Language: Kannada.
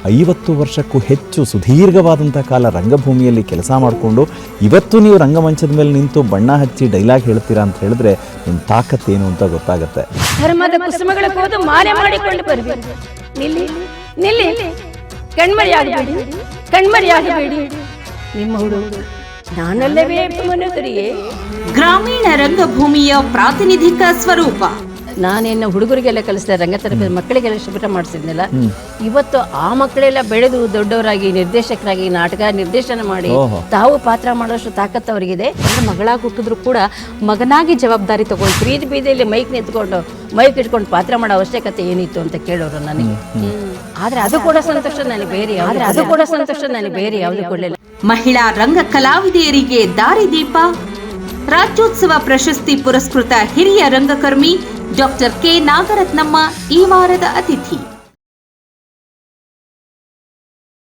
50 ವರ್ಷಕ್ಕೂ ಹೆಚ್ಚು ಸುದೀರ್ಘವಾದಂಥ ಕಾಲ ರಂಗಭೂಮಿಯಲ್ಲಿ ಕೆಲಸ ಮಾಡಿಕೊಂಡು ಇವತ್ತು ನೀವು ರಂಗಮಂಚದ ಮೇಲೆ ನಿಂತು ಬಣ್ಣ ಹಚ್ಚಿ ಡೈಲಾಗ್ ಹೇಳ್ತೀರಾ ಅಂತ ಹೇಳಿದ್ರೆ ನಿಮ್ಮ ತಾಕತ್ತೇನು ಅಂತ ಗೊತ್ತಾಗುತ್ತೆ. ಧರ್ಮದ ಕುಸುಮಗಳ ಕೂದು ಮಾಲೆ ಮಾಡಿಕೊಂಡು ಬರಬೇಕು. ನಿಲ್ಲಿ ನಿಲ್ಲಿ, ಕಣ್ಮರಿಯಾಗಬೇಡಿ, ಕಣ್ಮರಿಯಾಗಬೇಡಿ. ನಿಮ್ಮ ಹುಡುಗ ನಾನಲ್ಲವೇ ಮನೋದರಿಯೇ. ಗ್ರಾಮೀಣ ರಂಗಭೂಮಿಯ ಪ್ರಾತಿನಿಧಿಕ ಸ್ವರೂಪ. ನಾನೇನು ಹುಡುಗರಿಗೆಲ್ಲ ಕಲಿಸಿದೆ, ರಂಗತರಬೇತಿ ಮಕ್ಕಳಿಗೆಲ್ಲ ಶಿಬಿರ ಮಾಡಿಸಿದ್ನಲ್ಲ. ಇವತ್ತು ಆ ಮಕ್ಕಳೆಲ್ಲ ಬೆಳೆದು ದೊಡ್ಡವರಾಗಿ ನಿರ್ದೇಶಕರಾಗಿ ನಾಟಕ ನಿರ್ದೇಶನ ಮಾಡಿ ತಾವು ಪಾತ್ರ ಮಾಡೋಷ್ಟು ತಾಕತ್ತು ಅವರಿಗಿದೆ. ಮಗಳಾಗಿ ಹುಟ್ಟಿದ್ರು ಕೂಡ ಮಗನಾಗಿ ಜವಾಬ್ದಾರಿ ತಗೊಳ್ತೀವಿ. ಬೀದಿ ಬೀದಿಯಲ್ಲಿ ಮೈಕ್ ಇಟ್ಕೊಂಡು ಪಾತ್ರ ಮಾಡೋ ಅವಶ್ಯಕತೆ ಏನಿತ್ತು ಅಂತ ಕೇಳೋರು ನನಗೆ. ಆದ್ರೆ ಅದು ಕೂಡ ಸಂತೋಷ ನನಗೆ ಬೇರೆ ಯಾವುದು ಕೊಡಲಿಲ್ಲ. ಮಹಿಳಾ ರಂಗ ಕಲಾವಿದೆಯರಿಗೆ ದಾರಿದೀಪ. ರಾಜ್ಯೋತ್ಸವ ಪ್ರಶಸ್ತಿ ಪುರಸ್ಕೃತ ಹಿರಿಯ ರಂಗಕರ್ಮಿ ಡಾಕ್ಟರ್ ಕೆ ನಾಗರತ್ನಮ್ಮ ಈ ವಾರದ ಅತಿಥಿ.